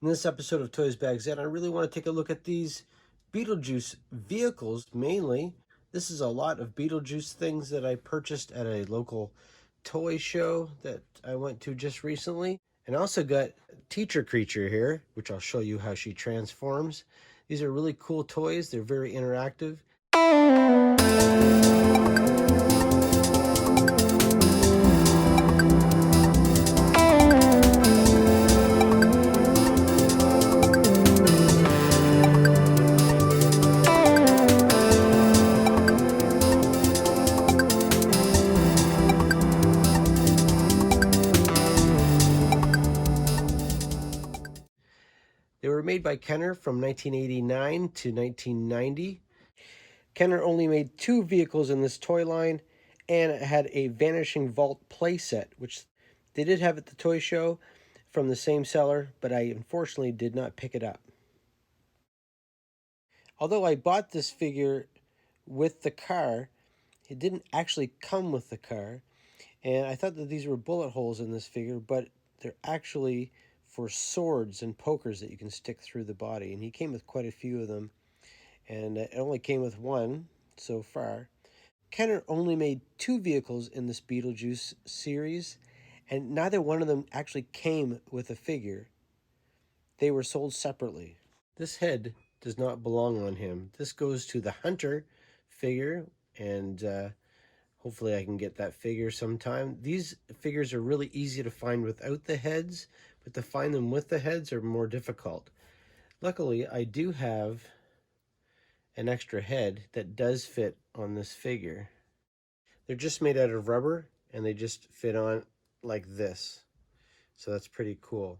In this episode of Toys Bags Ed, I really want to take a look at these Beetlejuice vehicles mainly. This is a lot of Beetlejuice things that I purchased at a local toy show that I went to just recently. And I also got Teacher Creature here, which I'll show you how she transforms. These are really cool toys. They're very interactive. They were made by Kenner from 1989 to 1990. Kenner only made 2 vehicles in this toy line, and it had a Vanishing Vault playset, which they did have at the toy show from the same seller, but I unfortunately did not pick it up. Although I bought this figure with the car, it didn't actually come with the car, and I thought that these were bullet holes in this figure, but they're actually for swords and pokers that you can stick through the body, and he came with quite a few of them, and it only came with one so far. Kenner only made 2 vehicles in this Beetlejuice series, and neither one of them actually came with a figure. They were sold separately. This head does not belong on him. This goes to the Hunter figure, and hopefully I can get that figure sometime. These figures are really easy to find without the heads, but to find them with the heads are more difficult. Luckily, I do have an extra head that does fit on this figure. They're just made out of rubber, and they just fit on like this. So that's pretty cool.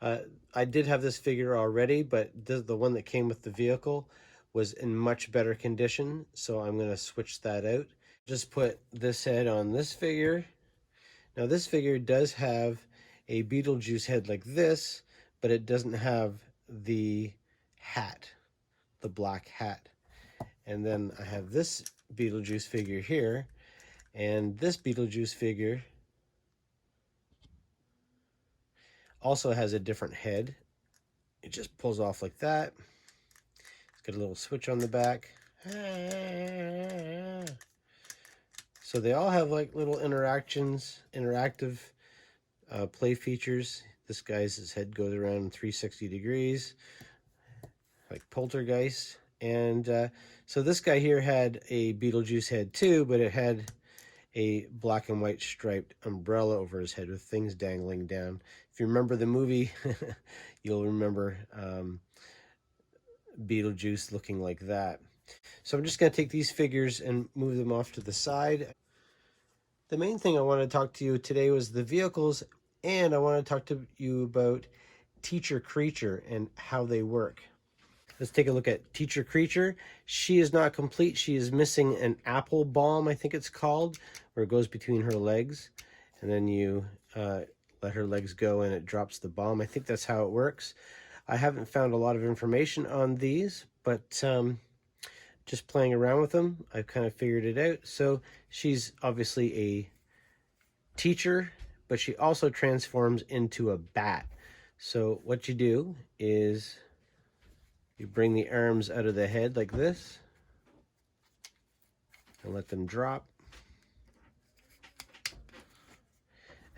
I did have this figure already, but the one that came with the vehicle was in much better condition, so I'm going to switch that out. Just put this head on this figure. Now this figure does have a Beetlejuice head like this, but it doesn't have the hat, the black hat. And then I have this Beetlejuice figure here, and this Beetlejuice figure also has a different head. It just pulls off like that. It's got a little switch on the back. So they all have like little interactive play features. This guy's head goes around 360 degrees, like Poltergeist. And so this guy here had a Beetlejuice head too, but it had a black and white striped umbrella over his head with things dangling down. If you remember the movie, you'll remember Beetlejuice looking like that. So I'm just going to take these figures and move them off to the side. The main thing I want to talk to you today was the vehicles, and I want to talk to you about Teacher Creature and how they work. Let's take a look at Teacher Creature. She is not complete. She is missing an apple bomb, I think it's called, where it goes between her legs. And then you let her legs go and it drops the bomb. I think that's how it works. I haven't found a lot of information on these, but just playing around with them, I've kind of figured it out. So she's obviously a teacher, but she also transforms into a bat. So what you do is you bring the arms out of the head like this and let them drop.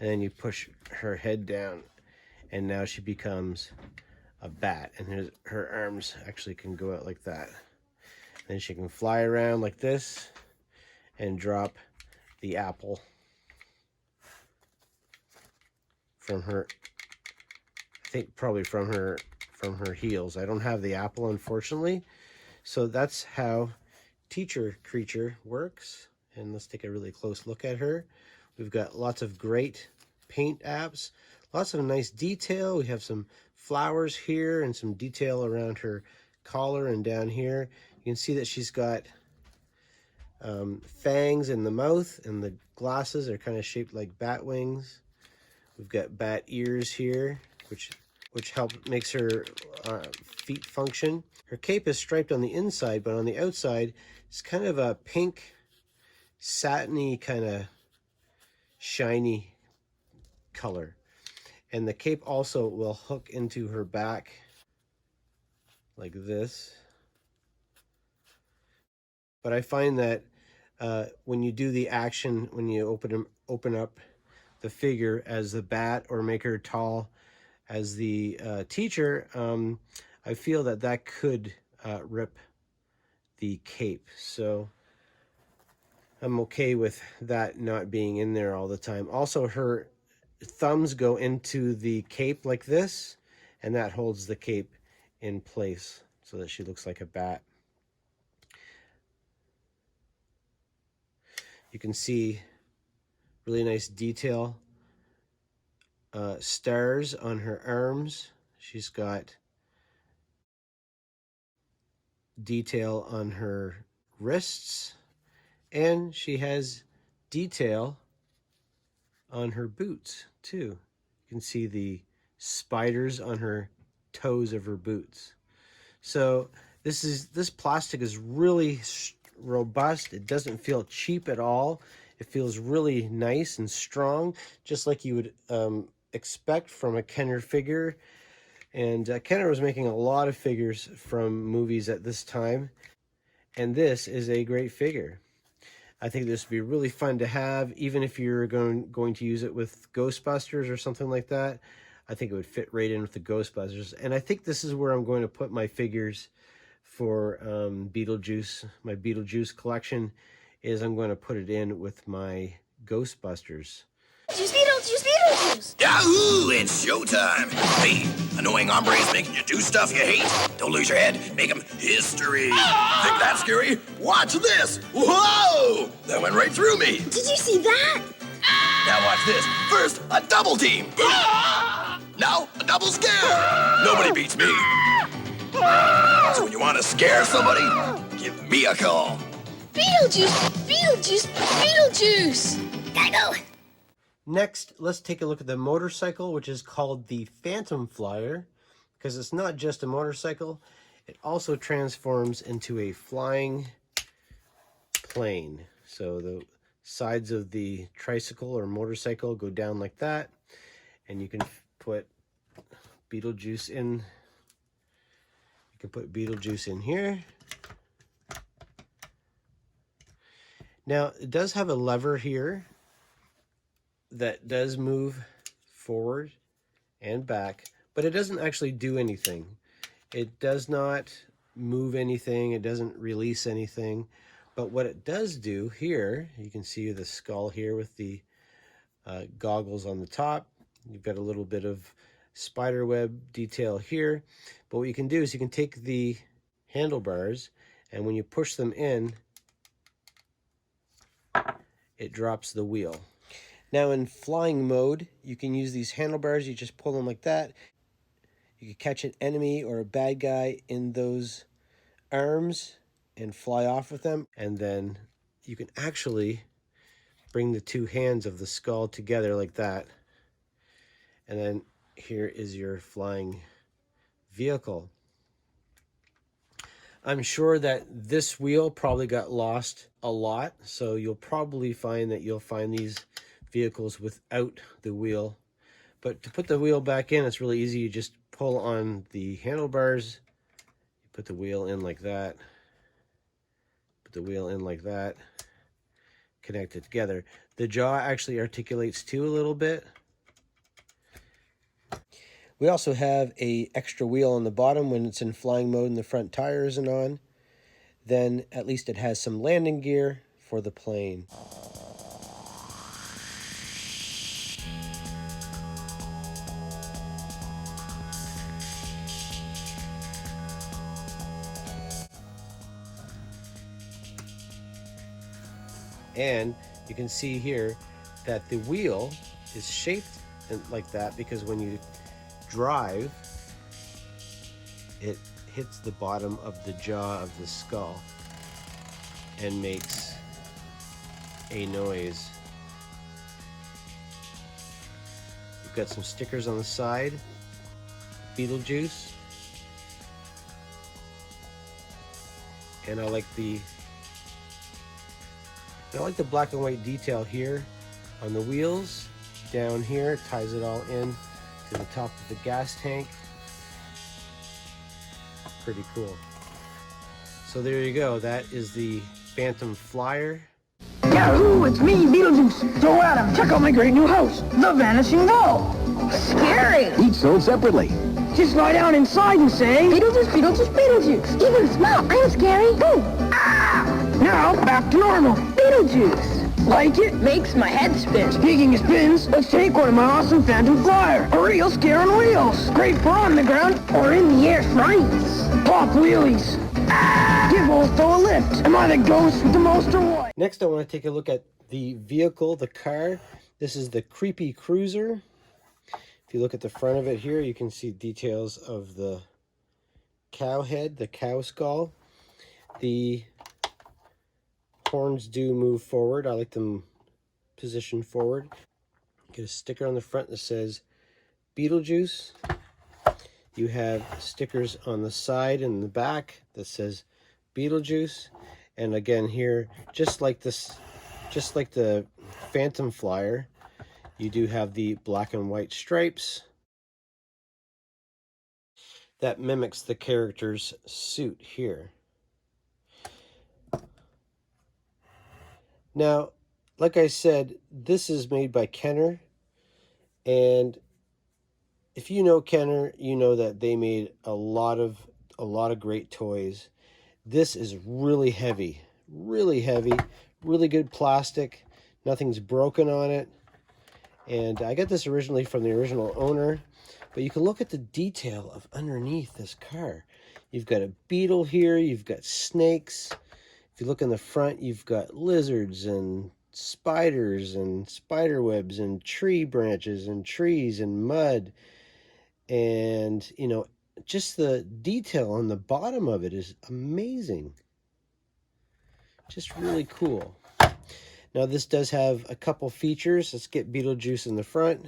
And then you push her head down, and now she becomes a bat, and her arms actually can go out like that. Then she can fly around like this and drop the apple from her, I think probably from her heels. I don't have the apple, unfortunately. So that's how Teacher Creature works. And let's take a really close look at her. We've got lots of great paint apps, lots of nice detail. We have some flowers here and some detail around her collar and down here. You can see that she's got fangs in the mouth, and the glasses are kind of shaped like bat wings. We've got bat ears here, which makes her feet function. Her cape is striped on the inside, but on the outside, it's kind of a pink, satiny, kind of shiny color. And the cape also will hook into her back like this. But I find that when you do the action, when you open up the figure as the bat or make her tall as the teacher, I feel that that could rip the cape. So I'm okay with that not being in there all the time. Also, her thumbs go into the cape like this, and that holds the cape in place so that she looks like a bat. You can see really nice detail. Stars on her arms. She's got detail on her wrists, and she has detail on her boots too. You can see the spiders on her toes of her boots. So this plastic is really robust. It doesn't feel cheap at all. It feels really nice and strong, just like you would expect from a Kenner figure. And Kenner was making a lot of figures from movies at this time, and this is a great figure. I think this would be really fun to have, even if you're going to use it with Ghostbusters or something like that. I think it would fit right in with the Ghostbusters. And I think this is where I'm going to put my figures for Beetlejuice. My Beetlejuice collection is I'm going to put it in with my Ghostbusters. Beetlejuice, Beetlejuice! Yahoo! It's showtime! Hey, annoying hombres making you do stuff you hate? Don't lose your head. Make them history. Think that's scary? Watch this! Whoa! That went right through me. Did you see that? Now watch this. First, a double team. Now, a double scare. Nobody beats me. So when you want to scare somebody, give me a call. Beetlejuice, Beetlejuice, Beetlejuice! Gotta go! Next, let's take a look at the motorcycle, which is called the Phantom Flyer, because it's not just a motorcycle, it also transforms into a flying plane. So the sides of the tricycle or motorcycle go down like that, and you can put Beetlejuice in. You can put Beetlejuice in here. Now, it does have a lever here that does move forward and back, but it doesn't actually do anything. It does not move anything. It doesn't release anything. But what it does do here, you can see the skull here with the goggles on the top. You've got a little bit of spider web detail here. But what you can do is you can take the handlebars, and when you push them in, it drops the wheel. Now in flying mode, you can use these handlebars. You just pull them like that. You can catch an enemy or a bad guy in those arms and fly off with them. And then you can actually bring the two hands of the skull together like that. And then here is your flying vehicle. I'm sure that this wheel probably got lost a lot. So you'll probably find that you'll find these vehicles without the wheel. But to put the wheel back in, it's really easy. You just pull on the handlebars, you put the wheel in like that, put the wheel in like that, connect it together. The jaw actually articulates too a little bit. We also have a extra wheel on the bottom when it's in flying mode and the front tire isn't on. Then at least it has some landing gear for the plane. And you can see here that the wheel is shaped like that because when you drive, it hits the bottom of the jaw of the skull and makes a noise. We've got some stickers on the side. Beetlejuice. And I like the black and white detail here on the wheels. Down here, it ties it all in to the top of the gas tank. Pretty cool. So there you go. That is the Phantom Flyer. Yahoo! It's me, Beetlejuice. So Adam, check out my great new house, the Vanishing Ball. Scary. Each sold separately. Just lie down inside and say, Beetlejuice, Beetlejuice, Beetlejuice. Even smell. I'm scary. Boom. Ah! Now back to normal. Beetlejuice. Like it? Makes my head spin. Speaking of spins, let's take one of my awesome Phantom Flyer. A real scare on wheels. Great for on the ground or in the air frights. Pop wheelies. Ah! Give Olsto a lift. Am I the ghost with the most or what? Next, I want to take a look at the vehicle, the car. This is the Creepy Cruiser. If you look at the front of it here, you can see details of the cow head, the cow skull. The horns do move forward. I like them positioned forward. Get a sticker on the front that says Beetlejuice. You have stickers on the side and the back that says Beetlejuice. And again here, just like the Phantom Flyer, you do have the black and white stripes that mimics the character's suit here. Now, like I said, this is made by Kenner, and if you know Kenner, you know that they made a lot of great toys. This is really heavy, really good plastic. Nothing's broken on it. And I got this originally from the original owner, but you can look at the detail of underneath this car. You've got a beetle here, you've got snakes. If you look in the front, you've got lizards and spiders and spider webs and tree branches and trees and mud. And, you know, just the detail on the bottom of it is amazing. Just really cool. Now, this does have a couple features. Let's get Beetlejuice in the front.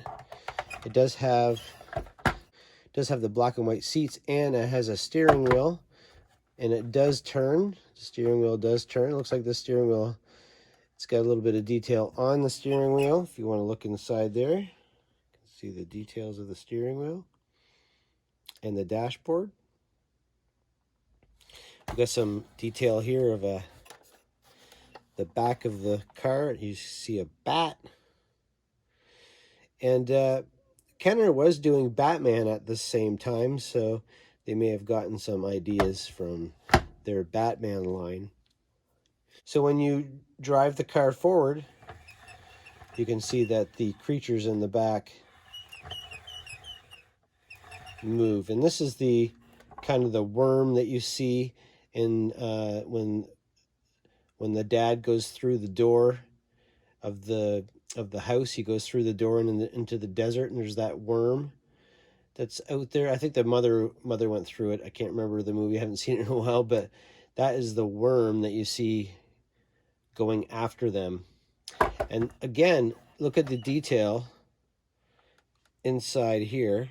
It does have the black and white seats, and it has a steering wheel, and it does turn. The steering wheel does turn. It looks like the steering wheel, it's got a little bit of detail on the steering wheel. If you want to look inside there, you can see the details of the steering wheel and the dashboard. We've got some detail here of the back of the car. You see a bat. And Kenner was doing Batman at the same time, so they may have gotten some ideas from their Batman line. So when you drive the car forward, you can see that the creatures in the back move. And this is the kind of the worm that you see in when the dad goes through the door of the house. He goes through the door and into the desert, and there's that worm that's out there. I think the mother went through it. I can't remember the movie. I haven't seen it in a while, but that is the worm that you see going after them. And again, look at the detail inside here.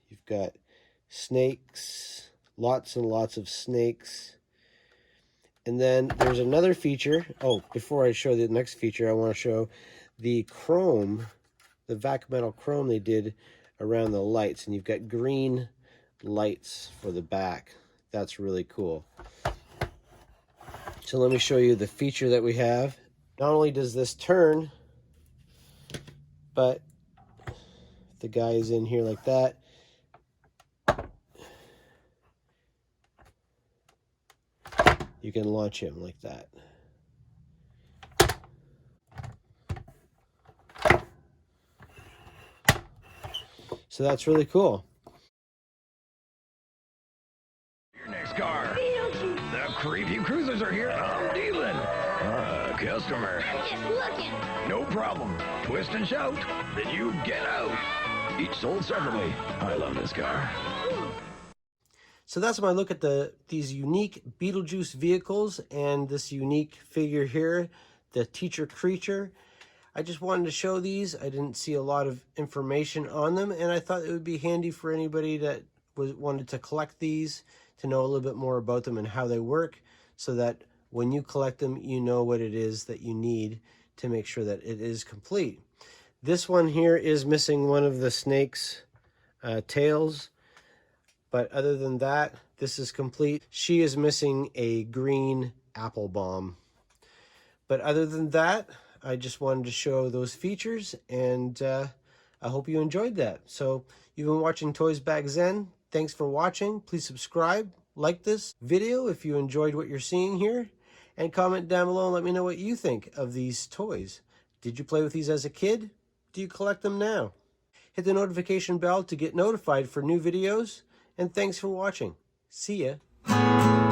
You've got snakes, lots and lots of snakes. And then there's another feature. Oh, before I show the next feature, I want to show the chrome, the vac metal chrome they did around the lights. And you've got green lights for the back. That's really cool. So let me show you the feature that we have. Not only does this turn, but the guy is in here like that. You can launch him like that. So that's really cool. Your next car. The Creepy Cruisers are here. I'm dealing. Customer. I'm just looking. No problem. Twist and shout. Then you get out. Each sold separately. I love this car. So that's my look at these unique Beetlejuice vehicles and this unique figure here, the Teacher Creature. I just wanted to show these. I didn't see a lot of information on them, and I thought it would be handy for anybody that wanted to collect these to know a little bit more about them and how they work, so that when you collect them, you know what it is that you need to make sure that it is complete. This one here is missing one of the snakes tails. But other than that, this is complete. She is missing a green apple bomb. But other than that, I just wanted to show those features, and I hope you enjoyed that. So you've been watching Toys Back Zen. Thanks for watching. Please subscribe, like this video if you enjoyed what you're seeing here, and comment down below and let me know what you think of these toys. Did you play with these as a kid? Do you collect them now? Hit the notification bell to get notified for new videos, and thanks for watching. See ya.